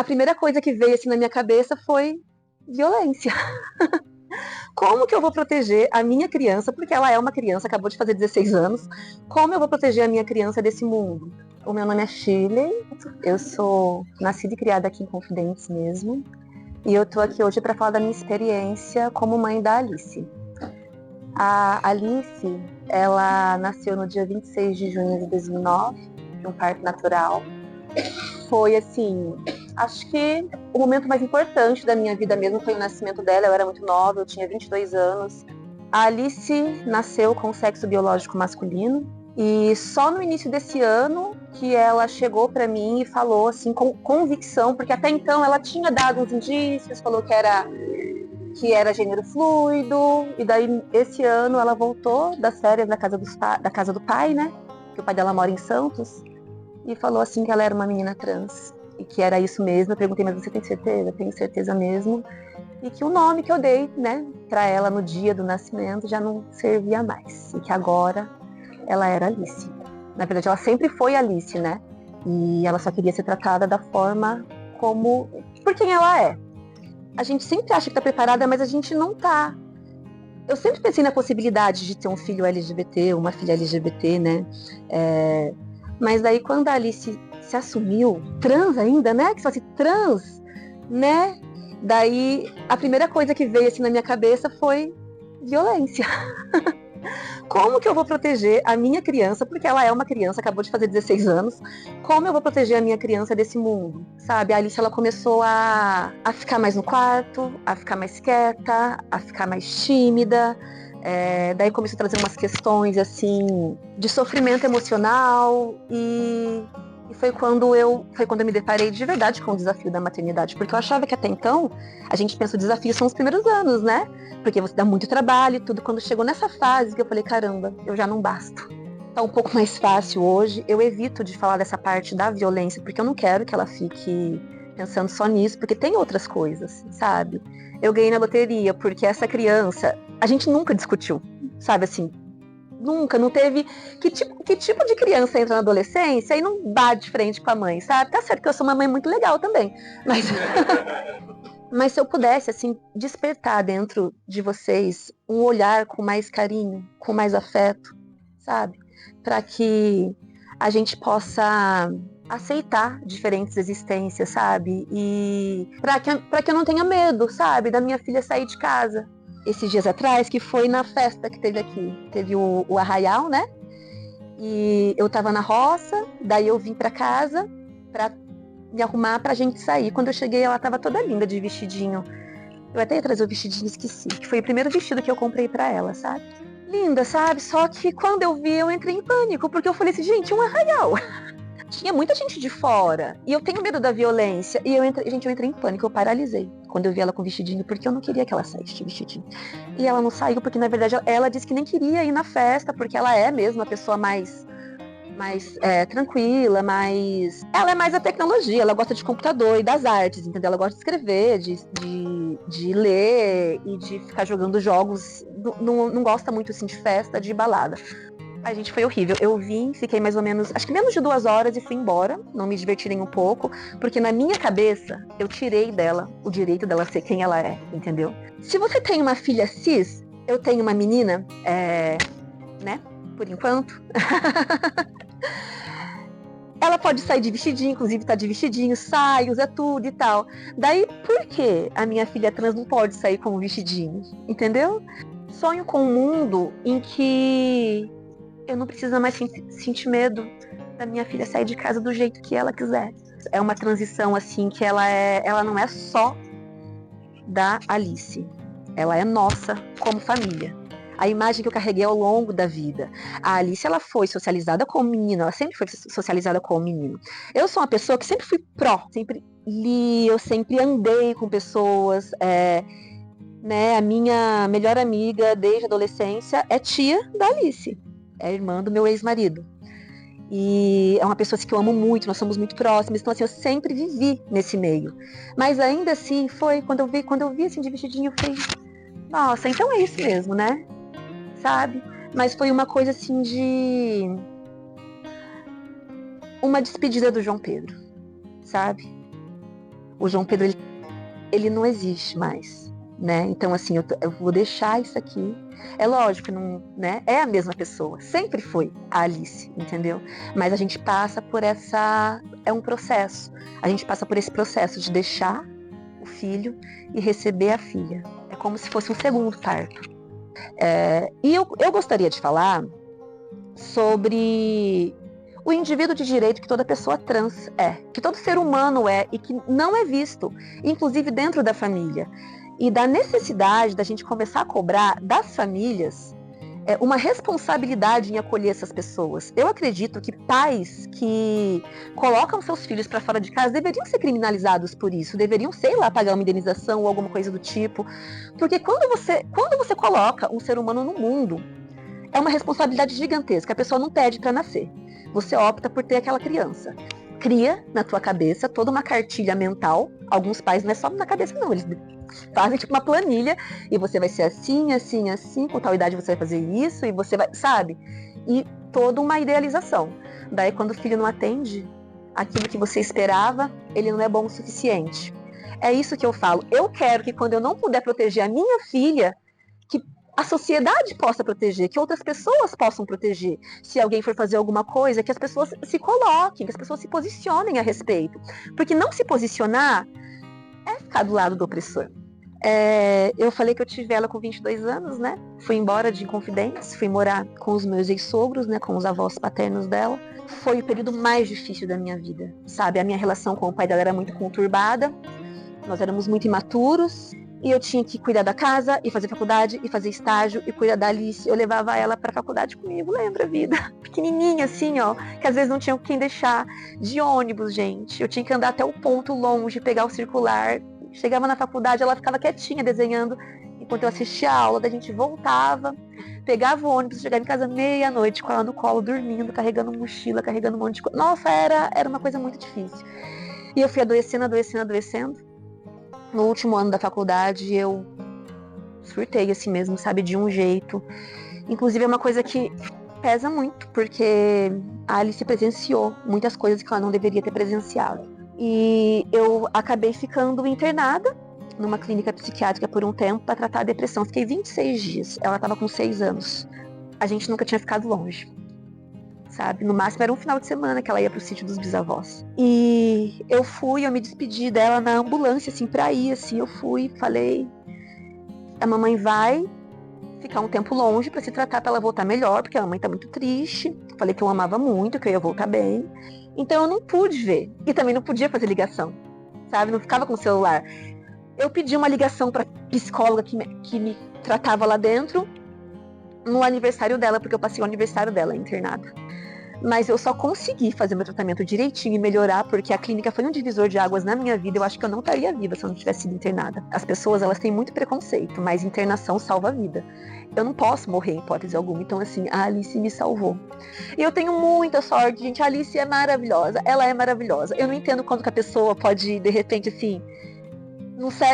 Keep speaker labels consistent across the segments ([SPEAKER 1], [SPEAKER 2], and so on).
[SPEAKER 1] a primeira coisa que veio assim na minha cabeça foi violência. Como que eu vou proteger a minha criança, porque ela é uma criança, acabou de fazer 16 anos, como eu vou proteger a minha criança desse mundo? O meu nome é Shirley, eu sou nascida e criada aqui em Confidentes mesmo, e eu tô aqui hoje para falar da minha experiência como mãe da Alice. A Alice, ela nasceu no dia 26 de junho de 2009, de um parto natural. Foi assim, acho que o momento mais importante da minha vida mesmo foi o nascimento dela. Eu era muito nova, eu tinha 22 anos. A Alice nasceu com sexo biológico masculino e só no início desse ano que ela chegou para mim e falou assim com convicção, porque até então ela tinha dado uns indícios, falou que era gênero fluido, e daí esse ano ela voltou das férias da casa do pai, né? Que o pai dela mora em Santos, e falou assim que ela era uma menina trans e que era isso mesmo. Eu perguntei, mas você tem certeza? Tenho certeza mesmo. E que o nome que eu dei, né, para ela no dia do nascimento já não servia mais e que agora ela era Alice. Na verdade, ela sempre foi Alice, né? E ela só queria ser tratada da forma por quem ela é. A gente sempre acha que tá preparada, mas a gente não tá. Eu sempre pensei na possibilidade de ter um filho LGBT, uma filha LGBT, né? Mas daí quando a Alice se assumiu, trans ainda, né? Que só se trans, né? Daí a primeira coisa que veio assim na minha cabeça foi violência. Como que eu vou proteger a minha criança, porque ela é uma criança, acabou de fazer 16 anos, como eu vou proteger a minha criança desse mundo, sabe? A Alice, ela começou a ficar mais no quarto, a ficar mais quieta, a ficar mais tímida. Daí começou a trazer umas questões assim de sofrimento emocional e foi quando eu me deparei de verdade com o desafio da maternidade, porque eu achava que até então a gente pensa o desafio são os primeiros anos, né? Porque você dá muito trabalho e tudo. Quando chegou nessa fase que eu falei, caramba, eu já não basto. Tá um pouco mais fácil hoje. Eu evito de falar dessa parte da violência, porque eu não quero que ela fique pensando só nisso, porque tem outras coisas, sabe? Eu ganhei na loteria porque essa criança, a gente nunca discutiu, sabe assim? Nunca, não teve. Que tipo de criança entra na adolescência e não bate de frente com a mãe, sabe? Tá certo que eu sou uma mãe muito legal também, mas mas se eu pudesse, assim, despertar dentro de vocês um olhar com mais carinho, com mais afeto, sabe? Para que a gente possa aceitar diferentes existências, sabe? E para que eu não tenha medo, sabe? Da minha filha sair de casa. Esses dias atrás, que foi na festa que teve aqui. Teve o arraial, né? E eu tava na roça, daí eu vim para casa para me arrumar pra gente sair. Quando eu cheguei, ela tava toda linda de vestidinho. Eu até ia trazer o vestidinho, esqueci. Que foi o primeiro vestido que eu comprei pra ela, sabe? Linda, sabe? Só que quando eu vi, eu entrei em pânico, porque eu falei assim, gente, um arraial. Tinha muita gente de fora. E eu tenho medo da violência. E eu entrei em pânico, eu paralisei. Quando eu vi ela com o vestidinho, porque eu não queria que ela saísse de vestidinho. E ela não saiu, porque na verdade ela disse que nem queria ir na festa, porque ela é mesmo a pessoa mais tranquila, ela é mais a tecnologia, ela gosta de computador e das artes, entendeu? Ela gosta de escrever, de ler e de ficar jogando jogos, não gosta muito assim de festa, de balada. A gente foi horrível. Eu vim, fiquei mais ou menos, acho que menos de 2 horas e fui embora. Não me diverti nem um pouco, porque na minha cabeça eu tirei dela o direito dela ser quem ela é, entendeu? Se você tem uma filha cis, eu tenho uma menina, né? Por enquanto. Ela pode sair de vestidinho, inclusive tá de vestidinho, sai, usa tudo e tal. Daí, por que a minha filha trans não pode sair com um vestidinho? Entendeu? Sonho com um mundo em que eu não preciso mais sentir medo da minha filha sair de casa do jeito que ela quiser. É uma transição assim que ela não é só da Alice. Ela é nossa como família. A imagem que eu carreguei ao longo da vida. A Alice, ela foi socializada como menina, ela sempre foi socializada como menino. Eu sou uma pessoa que sempre fui pró, sempre li, eu sempre andei com pessoas, né? A minha melhor amiga desde a adolescência é tia da Alice, é irmã do meu ex-marido. E é uma pessoa assim, que eu amo muito, nós somos muito próximas, então assim, eu sempre vivi nesse meio. Mas ainda assim, foi quando eu vi assim de vestidinho, eu falei, nossa, então é isso mesmo, né? Sabe? Mas foi uma coisa assim de uma despedida do João Pedro, sabe? O João Pedro, ele não existe mais, né? Então, assim, eu vou deixar isso aqui. É lógico, não, né? É a mesma pessoa, sempre foi a Alice, entendeu? Mas a gente passa por é um processo. A gente passa por esse processo de deixar o filho e receber a filha. É como se fosse um segundo parto. E eu gostaria de falar sobre o indivíduo de direito que toda pessoa trans que todo ser humano e que não é visto, inclusive dentro da família. E da necessidade da gente começar a cobrar das famílias uma responsabilidade em acolher essas pessoas. Eu acredito que pais que colocam seus filhos para fora de casa deveriam ser criminalizados por isso, deveriam, sei lá, pagar uma indenização ou alguma coisa do tipo. Porque quando você coloca um ser humano no mundo, é uma responsabilidade gigantesca. A pessoa não pede para nascer. Você opta por ter aquela criança. Cria na tua cabeça toda uma cartilha mental. Alguns pais não é só na cabeça, não. Eles fazem tipo uma planilha. E você vai ser assim, assim, assim. Com tal idade você vai fazer isso. E você vai, sabe? E toda uma idealização. Daí quando o filho não atende aquilo que você esperava, ele não é bom o suficiente. É isso que eu falo. Eu quero que quando eu não puder proteger a minha filha, que a sociedade possa proteger, que outras pessoas possam proteger. Se alguém for fazer alguma coisa, que as pessoas se coloquem, que as pessoas se posicionem a respeito. Porque não se posicionar é ficar do lado do opressor. Eu falei que eu tive ela com 22 anos, né? Fui embora de Inconfidentes, fui morar com os meus ex-sogros, né? Com os avós paternos dela. Foi o período mais difícil da minha vida, sabe? A minha relação com o pai dela era muito conturbada, nós éramos muito imaturos, e eu tinha que cuidar da casa, e fazer faculdade, e fazer estágio, e cuidar da Alice. Eu levava ela pra faculdade comigo, lembra, vida? Pequenininha assim, ó, que às vezes não tinha quem deixar. De ônibus, gente. Eu tinha que andar até o ponto longe, pegar o circular. Chegava na faculdade, ela ficava quietinha, desenhando, enquanto eu assistia a aula. Daí a gente voltava, pegava o ônibus, chegava em casa meia-noite, com ela no colo, dormindo, carregando mochila, carregando um monte de coisa. Nossa, era uma coisa muito difícil. E eu fui adoecendo. No último ano da faculdade, eu surtei assim mesmo, sabe, de um jeito. Inclusive é uma coisa que pesa muito, porque a Alice presenciou muitas coisas que ela não deveria ter presenciado. E eu acabei ficando internada numa clínica psiquiátrica por um tempo para tratar a depressão. Fiquei 26 dias, ela estava com 6 anos. A gente nunca tinha ficado longe, sabe? No máximo era um final de semana que ela ia pro sítio dos bisavós. E eu me despedi dela na ambulância, assim, pra ir, assim. Eu fui, falei, a mamãe vai ficar um tempo longe pra se tratar, pra ela voltar melhor, porque a mamãe tá muito triste. Falei que eu amava muito, que eu ia voltar bem. Então eu não pude ver. E também não podia fazer ligação, sabe? Não ficava com o celular. Eu pedi uma ligação pra psicóloga que me tratava lá dentro, no aniversário dela, porque eu passei o aniversário dela internada. Mas eu só consegui fazer meu tratamento direitinho e melhorar porque a clínica foi um divisor de águas na minha vida. Eu acho que eu não estaria viva se eu não tivesse sido internada. As pessoas, elas têm muito preconceito, mas internação salva a vida. Eu não posso morrer em hipótese alguma, então assim, a Alice me salvou. E eu tenho muita sorte, gente. A Alice é maravilhosa, ela é maravilhosa. Eu não entendo quando que a pessoa pode, de repente, assim,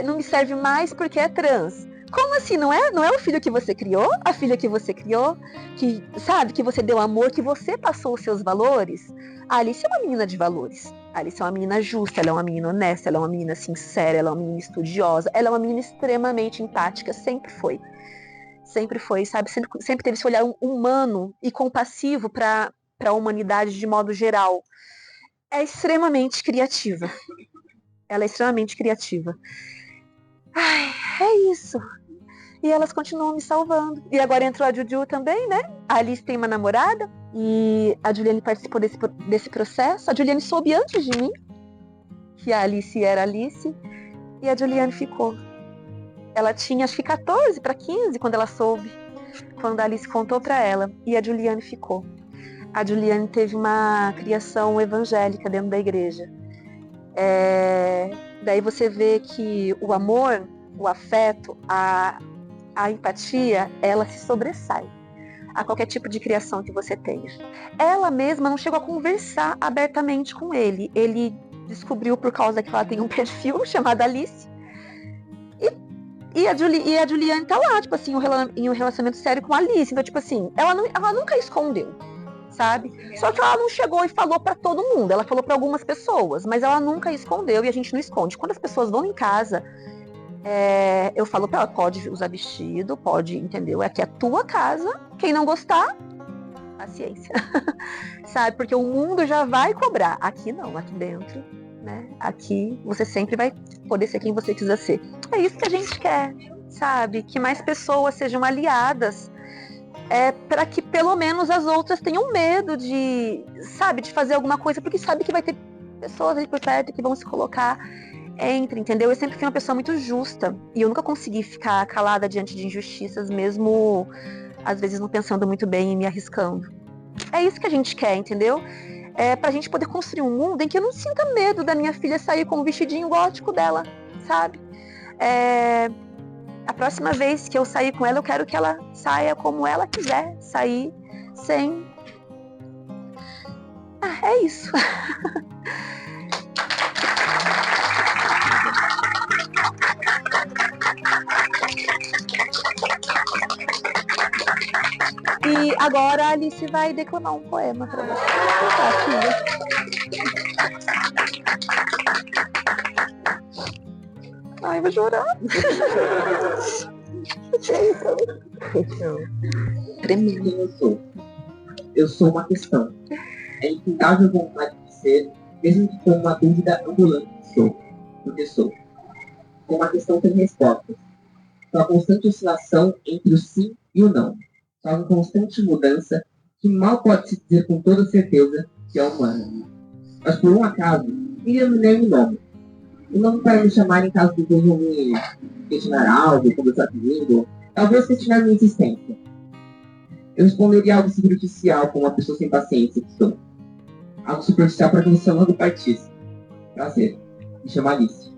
[SPEAKER 1] não me serve mais porque é trans. Como assim? Não é o filho que você criou? A filha que você criou? Que, sabe, que você deu amor, que você passou os seus valores? A Alice é uma menina de valores. A Alice é uma menina justa, ela é uma menina honesta, ela é uma menina sincera, ela é uma menina estudiosa, ela é uma menina extremamente empática, sempre foi. Sempre foi, sabe? Sempre teve esse olhar humano e compassivo para a humanidade de modo geral. É extremamente criativa. Ela é extremamente criativa. Ai, é isso. E elas continuam me salvando. E agora entrou a Juju também, né? A Alice tem uma namorada e a Juliane participou desse processo. A Juliane soube antes de mim que a Alice era Alice e a Juliane ficou. Ela tinha acho que 14 para 15 quando ela soube, quando a Alice contou para ela, e a Juliane ficou. A Juliane teve uma criação evangélica dentro da igreja. Daí você vê que o amor, o afeto, a empatia, ela se sobressai a qualquer tipo de criação que você tenha. Ela mesma não chegou a conversar abertamente com ele. Ele descobriu por causa que ela tem um perfil chamado Alice. E a Juliane tá lá, tipo assim, em um relacionamento sério com a Alice. Então, tipo assim, ela nunca escondeu, sabe? Só que ela não chegou e falou para todo mundo, ela falou para algumas pessoas, mas ela nunca escondeu e a gente não esconde. Quando as pessoas vão em casa, eu falo para ela, pode usar vestido, pode, entendeu? Aqui é a tua casa, quem não gostar, paciência, sabe? Porque o mundo já vai cobrar. Aqui não, aqui dentro, né? Aqui você sempre vai poder ser quem você quiser ser. É isso que a gente quer, sabe? Que mais pessoas sejam aliadas, para que pelo menos as outras tenham medo de, sabe, de fazer alguma coisa, porque sabe que vai ter pessoas ali por perto que vão se colocar entre, entendeu? Eu sempre fui uma pessoa muito justa e eu nunca consegui ficar calada diante de injustiças, mesmo às vezes não pensando muito bem e me arriscando. É isso que a gente quer, entendeu? Pra gente poder construir um mundo em que eu não sinta medo da minha filha sair com o vestidinho gótico dela, sabe? A próxima vez que eu sair com ela, eu quero que ela saia como ela quiser sair, sem... é isso. E agora a Alice vai declamar um poema para você. Ai, vou chorar.
[SPEAKER 2] Eu sou uma questão. É infindável vontade de ser, mesmo que com uma dúvida ambulante sou. Porque sou. É uma questão sem respostas. Uma constante oscilação entre o sim e o não. Só uma constante mudança que mal pode se dizer com toda certeza que é humana. Mas por um acaso, me denominei um nome. Um nome para me chamar em caso de desejo me questionar algo, conversar comigo, talvez questionar minha existência. Eu responderia algo superficial como uma pessoa sem paciência que sou. Algo superficial para que você logo partisse. Prazer. Me chama Alice.